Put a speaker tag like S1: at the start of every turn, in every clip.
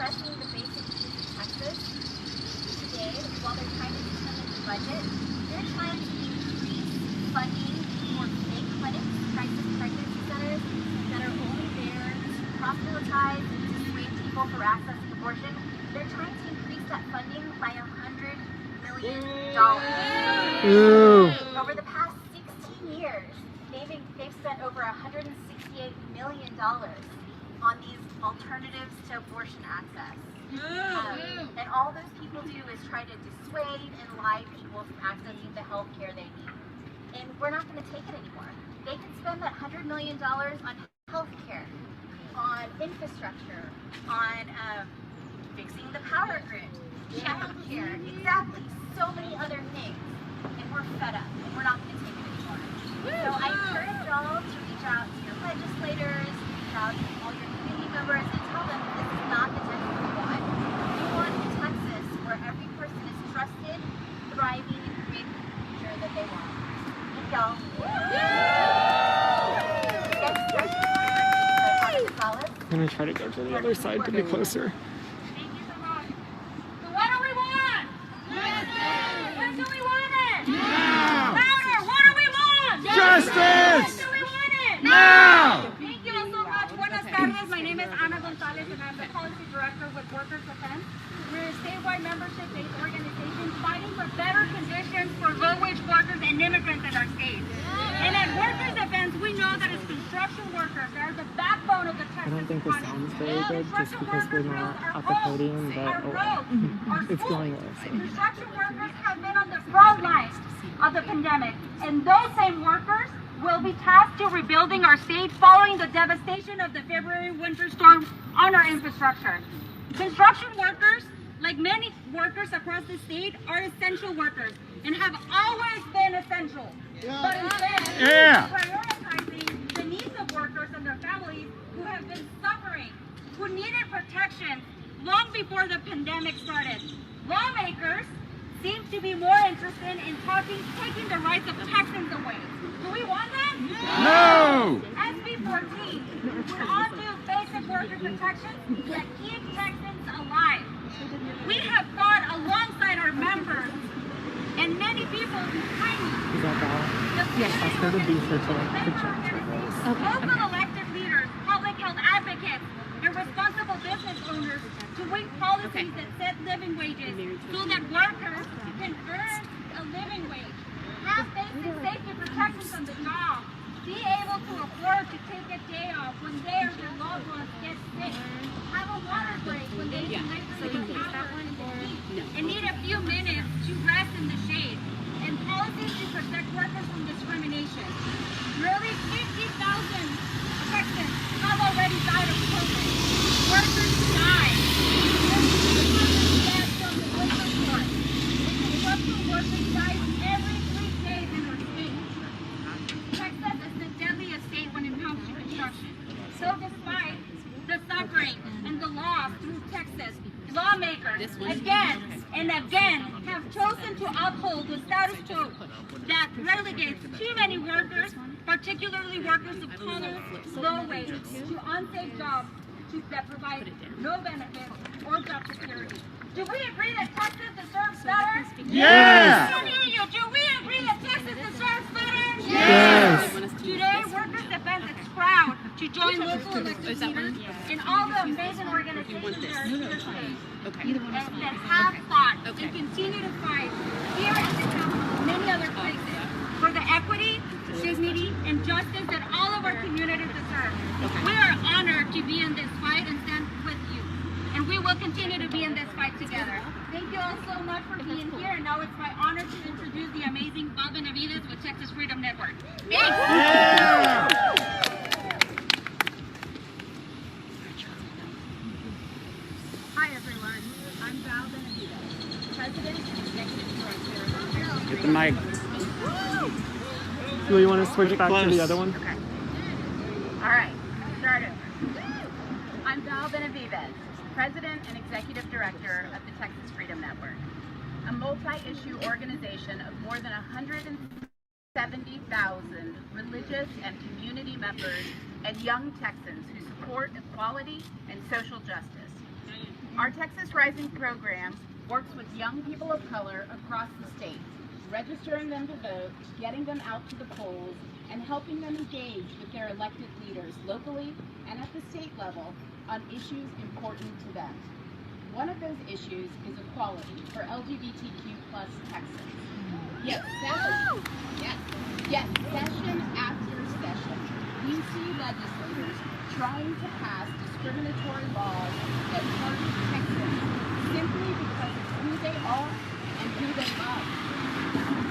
S1: addressing the basic needs of Texas. Today, while they're trying to determine the budget, they're trying to increase funding for big clinics, crisis pregnancy centers that are only there to proselytize and dissuade people from accessing abortion. They're trying to increase that funding by $100 million. Over the past 16 years, they've spent over $168 million on these alternatives to abortion access. And all those people do is try to dissuade and lie people from accessing the health care they need. And we're not going to take it anymore. They can spend that $100 million on health care, on infrastructure, on fixing the power grid, child care, exactly, so many other things. And we're fed up, and we're not going to take it anymore. So I encourage y'all to reach out to your legislators, reach out to all your community members, and tell them this is not the Texas we want. We want a Texas where every person is trusted, thriving, and creating the future that they want. Thank y'all.
S2: I'm going to try to go to the other side to be closer.
S3: Thank you so much. So what do we want? Justice! When do we want it? Now! Louder! What do we want?
S2: Justice!
S3: When do we want it?
S2: Now!
S3: Thank you all so much. Buenas tardes. My name is Ana Gonzalez and I'm the Policy Director with Workers Defense. We're a statewide membership-based organization fighting for better conditions for low-wage workers and immigrants in our state. And at Workers Defense, we know that as construction workers, they're the backbone of the Texas
S2: I don't think this sounds very good just because we're not at the podium, but it's going well. So.
S3: Construction workers have been on the front lines of the pandemic, and those same workers will be tasked to rebuilding our state following the devastation of the February winter storm on our infrastructure. Construction workers, like many workers across the state, are essential workers and have always been essential. But instead, prioritizing the needs of workers and their families who have been suffering, who needed protection long before the pandemic started. Lawmakers seem to be more interested in taking the rights of Texans away. Do we want that?
S2: No!
S3: SB 14 would undo basic worker protections that keep Texans alive. We have fought alongside our members and many people behind me.
S2: Is that that? Yes, that's for the research
S3: Local elected leaders, public health advocates, and responsible business owners to win policies that set living wages so that workers can earn a living wage, have basic safety protections on the job, be able to afford to take a day off when they or their loved ones get sick, have a water break when they need and need a few minutes to rest in the shade, and policies to protect workers from discrimination. Nearly 50,000 Texans have already died of COVID. Workers die. Deaths from the winter storm. Construction workers die every 3 days in our state. Texas is the deadliest state when it comes to construction. So despite the suffering and the loss through Texas, lawmakers again and again have chosen to uphold the status quo that relegates too many workers, particularly workers of color, low wage, to unsafe jobs that provide no benefits or job security. Do we agree that Texas deserves better?
S2: Yes!
S3: Do we agree that Texas deserves better?
S2: Yes!
S3: Today, Workers Defense is proud to join local elected leaders and all the amazing organizations that are here today that have fought and continue to fight here at the Capitol and many other places for the equity, dignity, and justice that all of our communities deserve. We are honored to be in this fight and stand with you. And we will continue to be in this fight together. Thank you all so much for being here. And now it's my honor to introduce the amazing Bob Benavides with Texas Freedom Network. Thanks.
S2: Yeah.
S4: Hi everyone, I'm Val Benavides, President and Executive Director.
S2: Get the mic. Do you want to switch back to the other one?
S4: Okay. All right, start it. I'm Val Benavides, President and Executive Director of the Texas Freedom Network, a multi-issue organization of more than 170,000 religious and community members and young Texans who support equality and social justice. Our Texas Rising program works with young people of color across the state, registering them to vote, getting them out to the polls, and helping them engage with their elected leaders locally and at the state level on issues important to them. One of those issues is equality for LGBTQ plus Texans. Yes, session after session, we see legislators trying to pass discriminatory laws that target Texans simply because of who they are and who they love.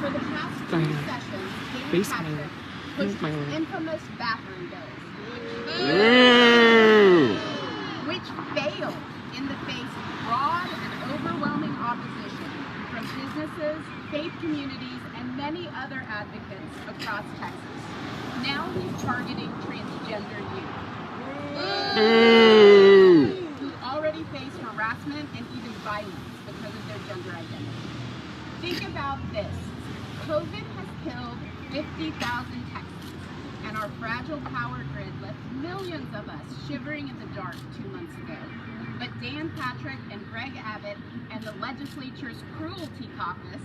S4: For the past 2 sessions, Dan Patrick pushed his infamous bathroom bills, which failed in the face of broad and overwhelming opposition from businesses, faith communities, and many other advocates across Texas. Now he's targeting transgender youth, who already face harassment and even violence because of their gender identity. Think about this. COVID has killed 50,000 Texans, and our fragile power grid left millions of us shivering in the dark 2 months ago. But Dan Patrick and Greg Abbott and the legislature's Cruelty Caucus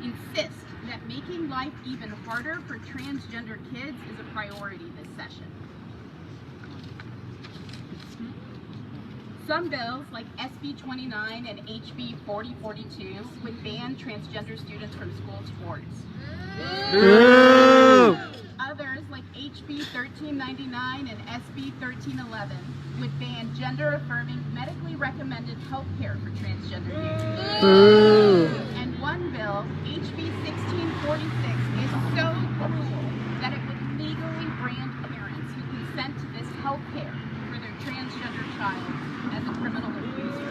S4: insist that making life even harder for transgender kids is a priority this session. Some bills, like SB 29 and HB 4042, would ban transgender students from school sports. Others, like HB 1399 and SB 1311, would ban gender-affirming, medically recommended health care for transgender youth. And one bill, HB 1646, is so cruel that it would legally brand parents who consent to this health care for their transgender child as a criminal abuser,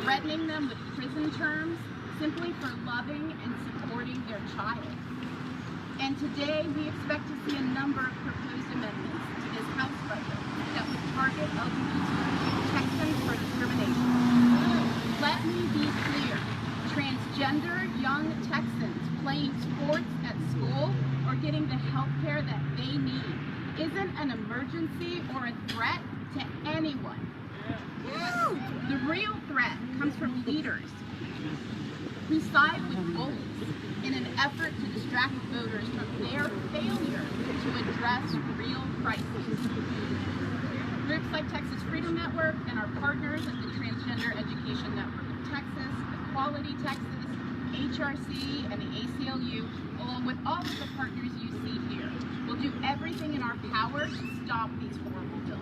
S4: threatening them with prison terms simply for loving and supporting their child. And today we expect to see a number of proposed amendments to this House budget that would target LGBTQ Texans for discrimination. Let me be clear, transgender young Texans playing sports at school or getting the health care that they need isn't an emergency or a threat to anyone. The real threat comes from leaders who side with bullies in an effort to distract voters from their failure to address real crises. Groups like Texas Freedom Network and our partners at the Transgender Education Network of Texas, Equality Texas, HRC, and the ACLU, along with all of the partners you see here, will do everything in our power to stop these horrible bills.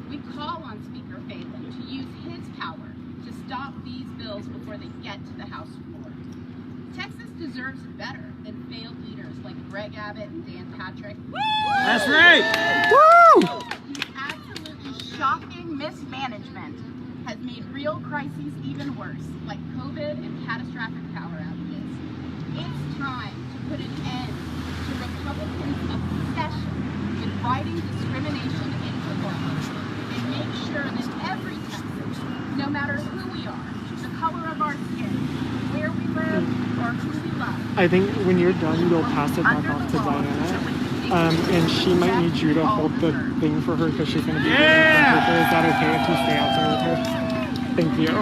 S4: We call on Speaker Phelan to use his power to stop these bills before they get to the House floor. Texas deserves better than failed leaders like Greg Abbott and Dan Patrick.
S2: That's right! Woo!
S4: Absolutely shocking mismanagement has made real crises even worse, like COVID and catastrophic power outages. It's time to put an end to Republicans' obsession with writing discrimination into law and make sure that every Texan, no matter who we are, the color of our skin, where we live, or who we love.
S2: I think when you're done, you'll pass it back off to Diana. And she might need you to hold the thing for her because she's going to be doing the paper. Is that okay if you stay out there with her? Thank you.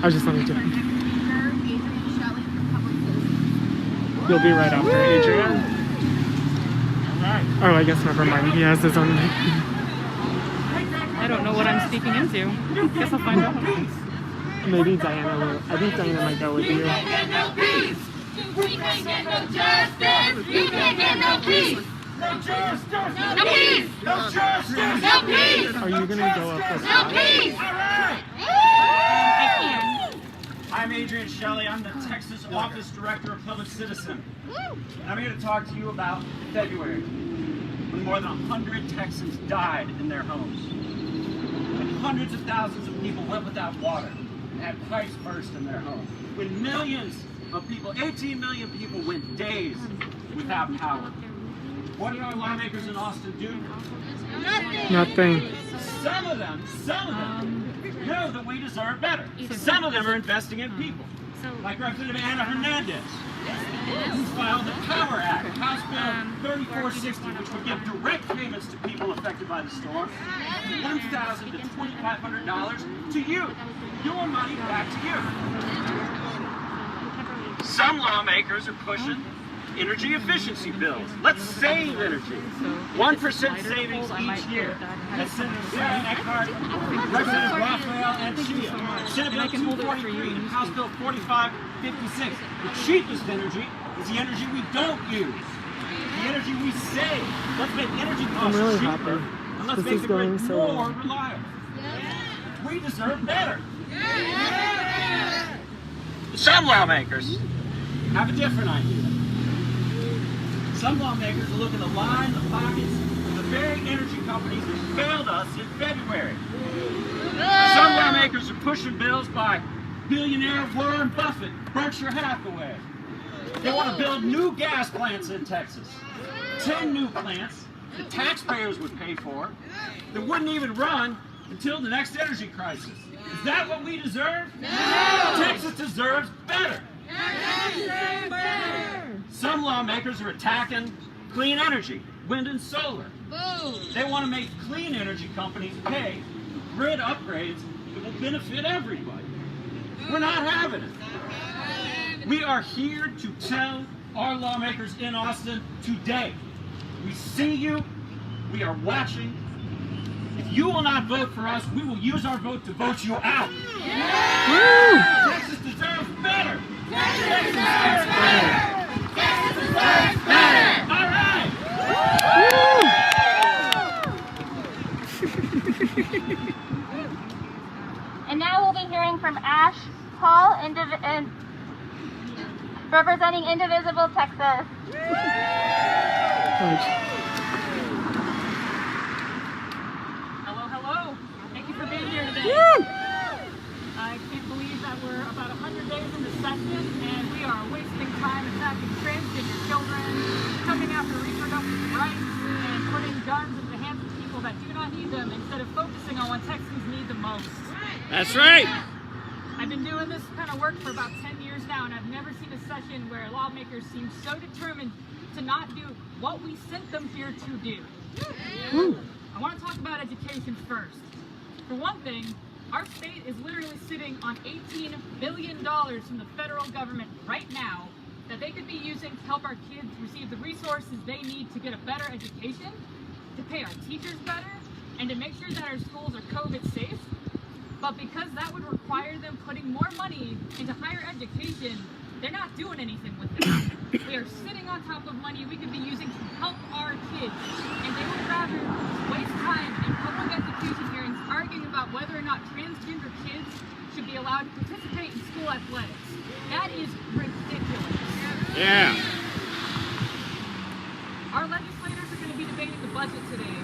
S2: I just wanted to. You'll be right after Adrian. Oh, I guess never mind. He has his own mic.
S5: I don't know what I'm speaking into. Guess I'll find out.
S2: Maybe Diana will. I think Diana might go with you.
S6: We can't get no peace. We can't get no justice. You can't get no peace. No justice. No peace. No justice. No peace.
S2: Are you gonna go up with
S6: No peace. All right.
S5: I can.
S7: I'm Adrian Shelley. I'm the Texas Office Director of Public Citizen. And I'm here to talk to you about February, when more than 100 Texans died in their homes. And hundreds of thousands of people went without water and had pipes burst in their homes. When millions of people, 18 million people, went days without power. What did our lawmakers in Austin do?
S2: Nothing.
S7: Some of them know that we deserve better. Some of them are investing in people, like Representative Ana Hernandez. We filed the Power Act, House Bill 3460, which would give direct payments to people affected by the storm, $1,000 to $2,500 to you. Your money back to you. Some lawmakers are pushing energy efficiency bills. Let's save energy. 1% savings each year. That's Senator Sarah Eckhart, Representative Raphael and Shia. Senate Bill 243 and House Bill 4556. The cheapest energy is the energy we don't use. The energy we save. Let's make energy costs
S2: really
S7: cheaper.
S2: happy.
S7: And let's
S2: This
S7: make
S2: is
S7: the
S2: going
S7: grid
S2: so
S7: more
S2: well.
S7: reliable. We deserve better. Some lawmakers have a different idea. Some lawmakers are looking to line the pockets of the very energy companies that failed us in February. Some lawmakers are pushing bills by billionaire Warren Buffett, Berkshire Hathaway. They want to build new gas plants in Texas. 10 new plants the taxpayers would pay for that wouldn't even run until the next energy crisis. Is that what we deserve? No! Texas deserves better. Some lawmakers are attacking clean energy, wind and solar. They want to make clean energy companies pay grid upgrades that will benefit everybody. We're not having it. We are here to tell our lawmakers in Austin today. We see you. We are watching. If you will not vote for us, we will use our vote to vote you out. Texas deserves better. Texas deserves better. Texas deserves better. All right.
S1: And now we'll be hearing from Ash Paul, representing Indivisible Texas.
S5: Hello, hello. Thank you for being here today. I can't believe that we're about 100 days into session and we are wasting time attacking transgender children, coming after reproductive rights, and putting guns into the hands of people that do not need them instead of focusing on what Texans need the most.
S7: That's right.
S5: I've been doing this kind of work for about 10 years now, and I've never seen a session where lawmakers seem so determined to not do what we sent them here to do. I want to talk about education first. For one thing, our state is literally sitting on $18 billion from the federal government right now that they could be using to help our kids receive the resources they need to get a better education, to pay our teachers better, and to make sure that our schools are COVID safe. But because that would require them putting more money into higher education, they're not doing anything with it. We are sitting on top of money we could be using to help our kids, and they would rather waste time in public education hearings arguing about whether or not transgender kids should be allowed to participate in school athletics. That is ridiculous.
S7: Yeah.
S5: Our legislators are going to be debating the budget today.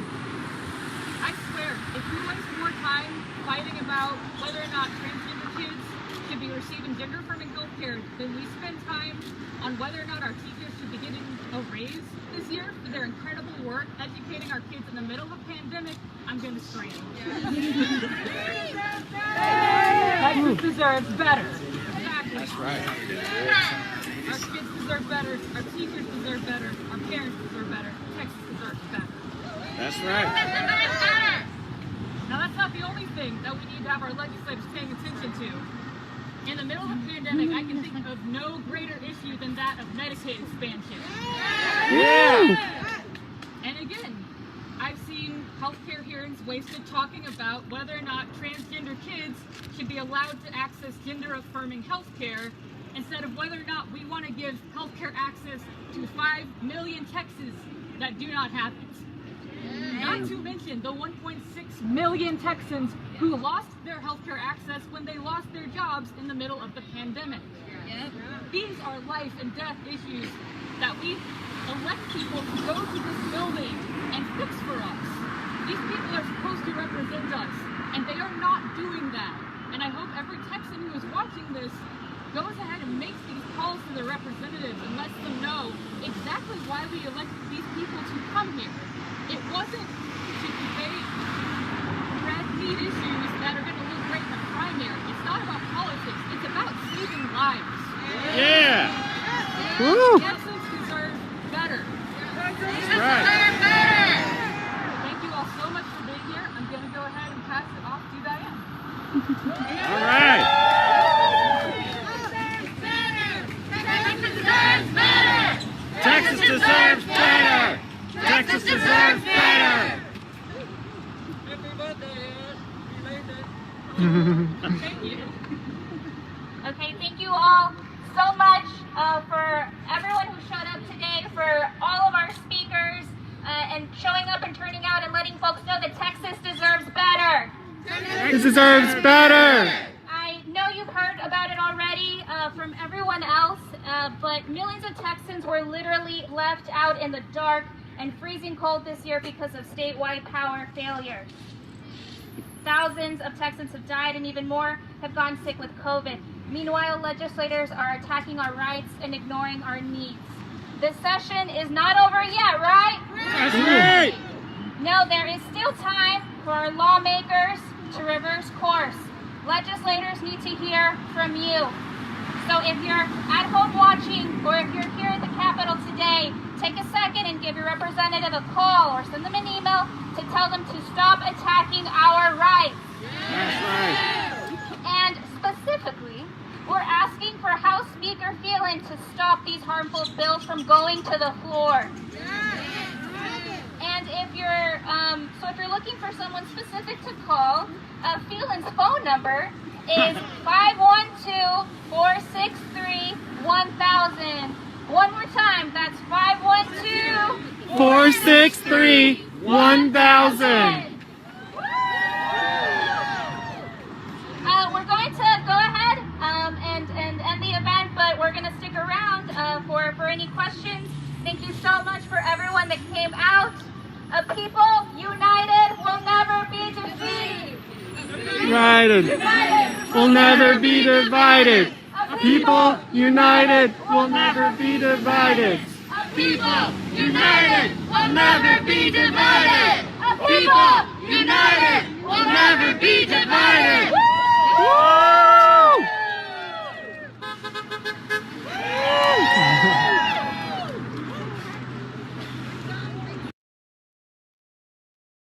S5: I swear, if we waste more time fighting about whether or not transgender kids should be receiving gender-affirming health care than we spend time on whether or not our teachers should be getting a raise this year for their incredible work educating our kids in the middle of a pandemic, I'm going to scream. Texas deserves better. Exactly.
S7: That's right.
S5: Our kids deserve better. Our teachers deserve better. Our parents deserve better. Texas deserves better.
S7: That's right.
S5: Now that's not the only thing that we need to have our legislators paying attention to. In the middle of a pandemic, I can think of no greater issue than that of Medicaid expansion. And again, I've seen healthcare hearings wasted talking about whether or not transgender kids should be allowed to access gender-affirming healthcare instead of whether or not we want to give healthcare access to 5 million Texans that do not have it. Not to mention the 1.6 million Texans who lost their healthcare access when they lost their jobs in the middle of the pandemic. These are life and death issues that we elect people to go to this building and fix for us. These people are supposed to represent us, and they are not doing that. And I hope every Texan who is watching this goes ahead and makes these calls to their representatives and lets them know exactly why we elected these people to come here. It wasn't to debate red meat issues that are going to look great in the primary. It's not about politics. It's about saving lives.
S7: Yeah.
S2: Woo!
S5: Texans deserve better.
S2: Right.
S5: Thank you all so much for being here. I'm going to go ahead and pass it off to Diane.
S2: All right.
S6: Texas deserves better! Texas deserves better!
S5: Thank you.
S1: Okay, thank you all so much for everyone who showed up today, for all of our speakers, and showing up and turning out and letting folks know that Texas deserves better.
S2: Texas deserves better!
S1: I know you've heard about it already from everyone else, but millions of Texans were literally left out in the dark and freezing cold this year because of statewide power failures. Thousands of Texans have died and even more have gone sick with COVID. Meanwhile, legislators are attacking our rights and ignoring our needs. This session is not over yet, right?
S2: That's right!
S1: No, there is still time for our lawmakers to reverse course. Legislators need to hear from you. So if you're at home watching or if you're here at the Capitol today, take a second and give your representative a call or send them an email to tell them to stop attacking our rights.
S2: That's right.
S1: And specifically, we're asking for House Speaker Phelan to stop these harmful bills from going to the floor. And if you're looking for someone specific to call, Phelan's phone number is 512-463-1000. One more time, that's 512-463-1000. We're going to go ahead and end the event, but we're going to stick around for any questions. Thank you so much for everyone that came out. People united will never be defeated.
S2: United will never be divided. People united will never be divided.
S6: People united will never be divided! People united will never be divided!